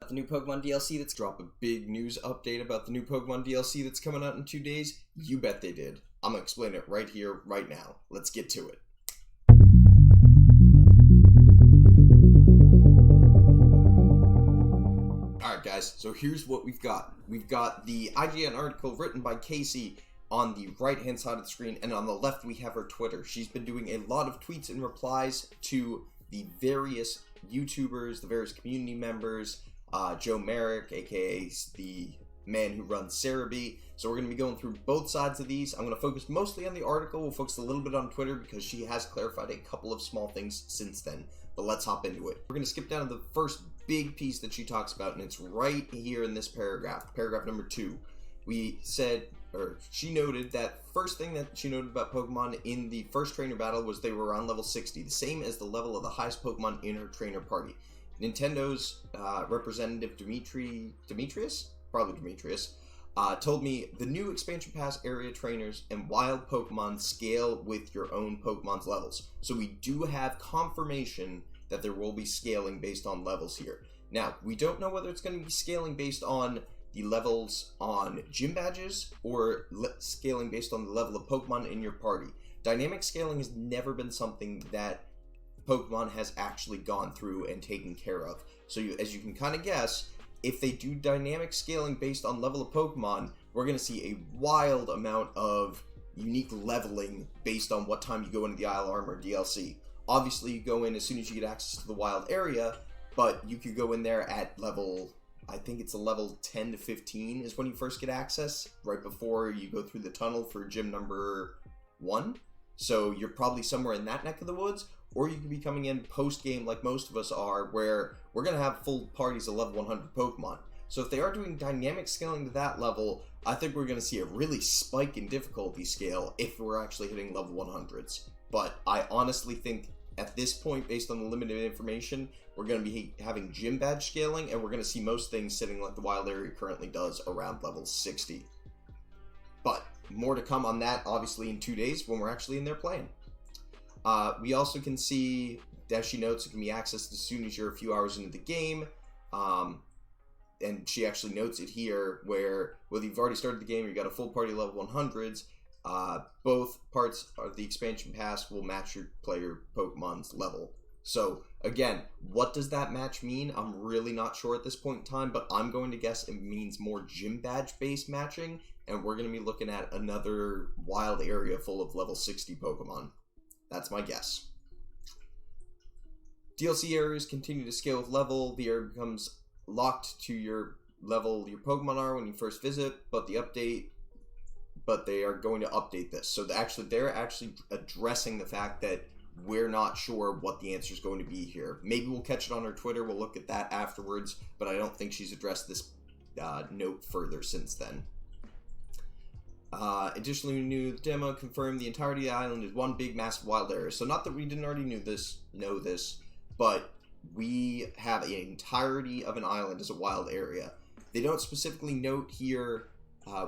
about the new Pokemon DLC that's drop a big news update about the new Pokemon DLC that's coming out in 2 days? You bet they did. I'm gonna explain it right here, right now. Let's get to it. Alright guys, so here's what we've got. We've got the IGN article written by Casey on the right hand side of the screen, and on the left we have her Twitter. She's been doing a lot of tweets and replies to the various YouTubers, the various community members, Joe Merrick, aka the man who runs Cerebi. So we're going to be going through both sides of these. I'm going to focus mostly on the article. We'll focus a little bit on Twitter because she has clarified a couple of small things since then. But let's hop into it. We're going to skip down to the first big piece that she talks about, and it's right here in this paragraph, paragraph number 2. She noted that first thing that she noted about Pokemon in the first trainer battle was they were around level 60, the same as the level of the highest Pokemon in her trainer party. Nintendo's representative Demetrius, told me the new expansion pass area trainers and wild Pokemon scale with your own Pokemon's levels. So we do have confirmation that there will be scaling based on levels here. Now, we don't know whether it's going to be scaling based on the levels on gym badges or scaling based on the level of Pokemon in your party. Dynamic scaling has never been something that Pokemon has actually gone through and taken care of. So as you can kind of guess, if they do dynamic scaling based on level of Pokemon, we're going to see a wild amount of unique leveling based on what time you go into the Isle Armor DLC. Obviously, you go in as soon as you get access to the wild area, but you could go in there at level, I think it's a level 10 to 15 is when you first get access, right before you go through the tunnel for gym number 1. So you're probably somewhere in that neck of the woods, or you could be coming in post-game like most of us are, where we're going to have full parties of level 100 Pokemon. So if they are doing dynamic scaling to that level, I think we're going to see a really spike in difficulty scale if we're actually hitting level 100s. But I honestly think at this point, based on the limited information, we're going to be having gym badge scaling, and we're going to see most things sitting like the wild area currently does around level 60. But more to come on that, obviously, in 2 days when we're actually in there playing. We also can see, as she notes, it can be accessed as soon as you're a few hours into the game. And she actually notes it here, where whether you've already started the game or you got a full party level 100s, both parts of the expansion pass will match your player Pokemon's level. So again, what does that match mean? I'm really not sure at this point in time, but I'm going to guess it means more gym badge based matching, and we're going to be looking at another wild area full of level 60 Pokemon. That's my guess. DLC areas continue to scale with level. The area becomes locked to your level your Pokemon are when you first visit, but they are going to update this. So they're actually addressing the fact that we're not sure what the answer is going to be here. Maybe we'll catch it on her Twitter. We'll look at that afterwards, but I don't think she's addressed this note further since then. Additionally, we knew the demo confirmed the entirety of the island is one big massive wild area. So not that we didn't already know this, but we have an entirety of an island as a wild area. They don't specifically note here.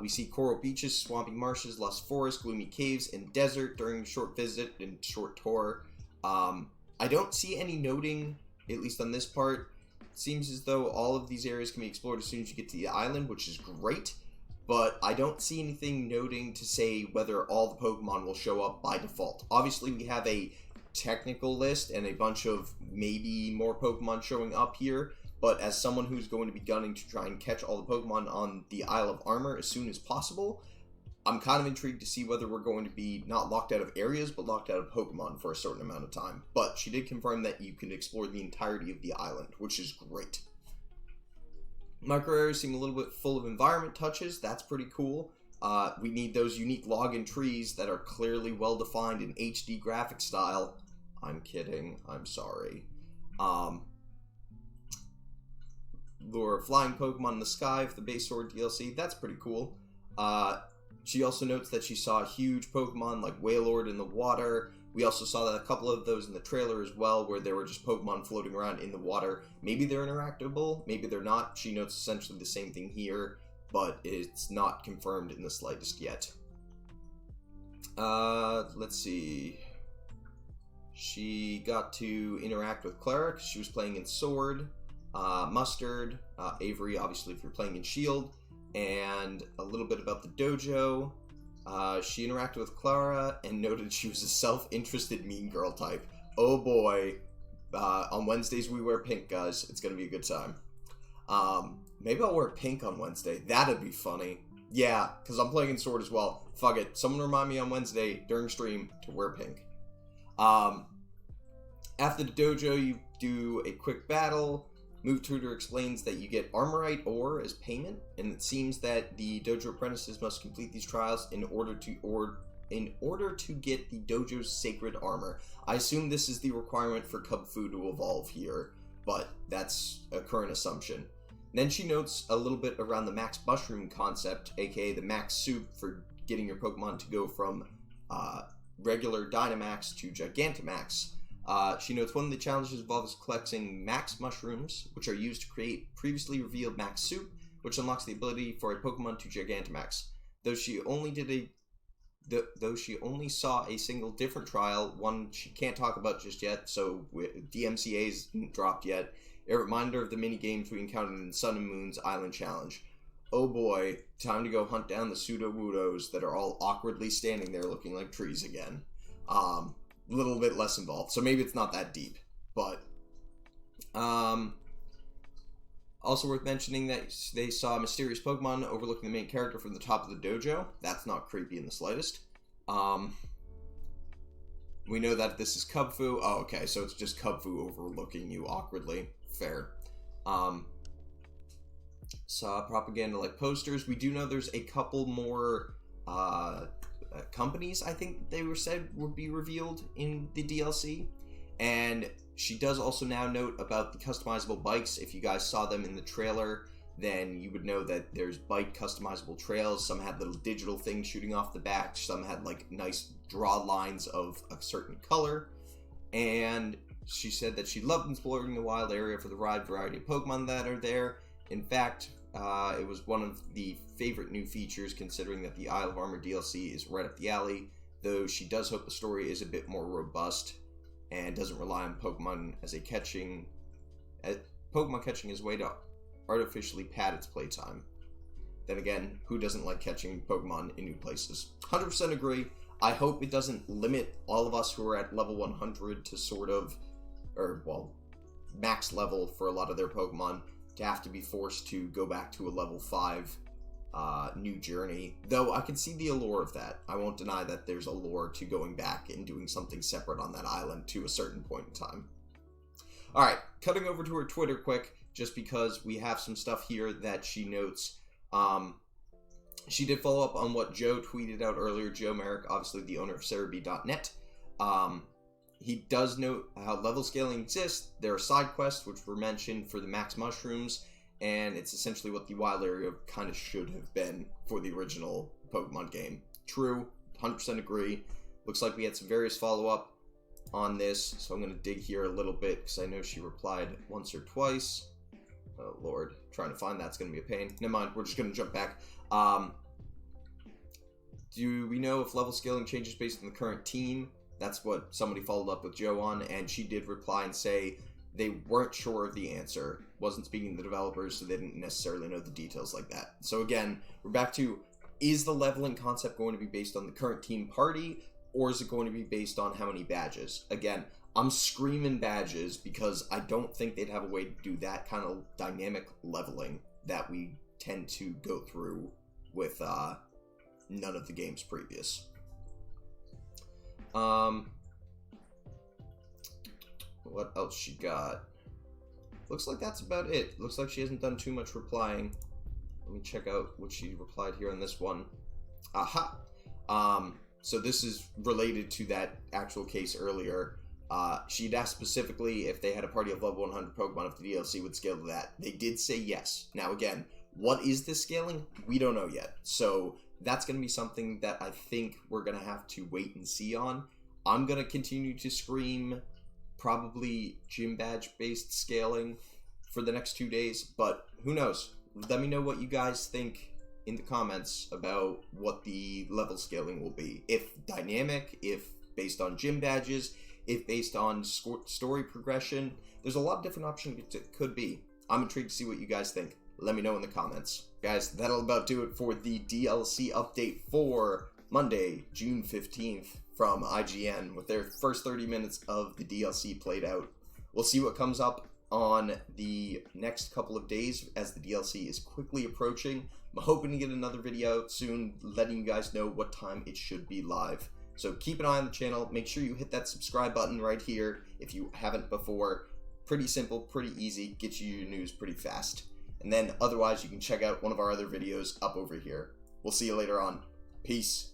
We see coral beaches, swampy marshes, lush forests, gloomy caves, and desert during a short visit and short tour. I don't see any noting, at least on this part. It seems as though all of these areas can be explored as soon as you get to the island, which is great. But I don't see anything noting to say whether all the Pokemon will show up by default. Obviously, we have a technical list and a bunch of maybe more Pokemon showing up here. But as someone who's going to be gunning to try and catch all the Pokemon on the Isle of Armor as soon as possible, I'm kind of intrigued to see whether we're going to be not locked out of areas, but locked out of Pokemon for a certain amount of time. But she did confirm that you can explore the entirety of the island, which is great. Micro areas seem a little bit full of environment touches. That's pretty cool. We need those unique login trees that are clearly well defined in HD graphic style. I'm kidding. I'm sorry. Lure flying Pokemon in the sky for the base sword DLC. That's pretty cool. She also notes that she saw huge Pokemon like Wailord in the water. We also saw that a couple of those in the trailer as well, where there were just Pokemon floating around in the water. Maybe they're interactable, maybe they're not. She notes essentially the same thing here, but it's not confirmed in the slightest yet. Let's see. She got to interact with Clara because she was playing in Sword. Mustard, Avery, obviously if you're playing in Shield, and a little bit about the dojo. She interacted with Clara and noted she was a self-interested mean girl type. Oh boy. On Wednesdays we wear pink, guys. It's gonna be a good time. Maybe I'll wear pink on Wednesday. That'd be funny. Yeah, because I'm playing in Sword as well. Fuck it. Someone remind me on Wednesday during stream to wear pink. After the dojo, you do a quick battle. Move Tutor explains that you get Armorite ore as payment, and it seems that the dojo apprentices must complete these trials in order to get the dojo's sacred armor. I assume this is the requirement for Cub Fu to evolve here, but that's a current assumption. Then she notes a little bit around the Max Mushroom concept, aka the Max Soup for getting your Pokemon to go from regular Dynamax to Gigantamax. She notes one of the challenges involves collecting Max Mushrooms, which are used to create previously revealed Max Soup, which unlocks the ability for a Pokemon to Gigantamax. Though she only saw a single different trial, one she can't talk about just yet, so DMCA's dropped yet, a reminder of the mini-games we encountered in Sun and Moon's Island Challenge. Oh boy, time to go hunt down the Pseudo-Wudos that are all awkwardly standing there looking like trees again. Little bit less involved, so maybe it's not that deep, but also worth mentioning that they saw a mysterious Pokemon overlooking the main character from the top of the dojo. That's not creepy in the slightest. We know that this is Cub Fu. Oh, okay, so it's just Cub Fu overlooking you awkwardly. Fair. Saw propaganda like posters. We do know there's a couple more companies, I think they were said would be revealed in the DLC, and she does also now note about the customizable bikes. If you guys saw them in the trailer, then you would know that there's bike customizable trails. Some had little digital things shooting off the back, some had like nice draw lines of a certain color, and she said that she loved exploring the wild area for the wide variety of Pokemon that are there. In fact, it was one of the favorite new features, considering that the Isle of Armor DLC is right up the alley, though she does hope the story is a bit more robust and doesn't rely on Pokemon catching as a way to artificially pad its playtime. Then again, who doesn't like catching Pokemon in new places? 100% agree. I hope it doesn't limit all of us who are at level 100 to max level for a lot of their Pokemon, to have to be forced to go back to a level 5 new journey. Though I can see the allure of that. I won't deny that there's allure to going back and doing something separate on that island to a certain point in time. Alright, cutting over to her Twitter quick, just because we have some stuff here that she notes. She did follow up on what Joe tweeted out earlier. Joe Merrick, obviously the owner of Cerebi.net. He does note how level scaling exists. There are side quests, which were mentioned for the Max Mushrooms, and it's essentially what the wild area kind of should have been for the original Pokemon game. True, 100% agree. Looks like we had some various follow-up on this, so I'm going to dig here a little bit, because I know she replied once or twice. Oh, Lord. Trying to find that's going to be a pain. Never mind, we're just going to jump back. Do we know if level scaling changes based on the current team? That's what somebody followed up with Joe on, and she did reply and say they weren't sure of the answer. Wasn't speaking to the developers, so they didn't necessarily know the details like that. So again, we're back to, is the leveling concept going to be based on the current team party, or is it going to be based on how many badges? Again, I'm screaming badges because I don't think they'd have a way to do that kind of dynamic leveling that we tend to go through with none of the games previous. What else she got? Looks like that's about it. Looks like she hasn't done too much replying. Let me check out what she replied here on this one. Aha! So this is related to that actual case earlier. She'd asked specifically if they had a party of level 100 Pokemon, if the DLC would scale to that. They did say yes. Now again, what is this scaling? We don't know yet. So that's going to be something that I think we're going to have to wait and see on. I'm going to continue to scream probably gym badge based scaling for the next 2 days, but who knows? Let me know what you guys think in the comments about what the level scaling will be. If dynamic, if based on gym badges, if based on story progression. There's a lot of different options it could be. I'm intrigued to see what you guys think. Let me know in the comments. Guys, that'll about do it for the DLC update for Monday, June 15th from IGN with their first 30 minutes of the DLC played out. We'll see what comes up on the next couple of days as the DLC is quickly approaching. I'm hoping to get another video out soon, letting you guys know what time it should be live. So keep an eye on the channel. Make sure you hit that subscribe button right here if you haven't before. Pretty simple, pretty easy, gets you your news pretty fast. And then otherwise you can check out one of our other videos up over here. We'll see you later on. Peace.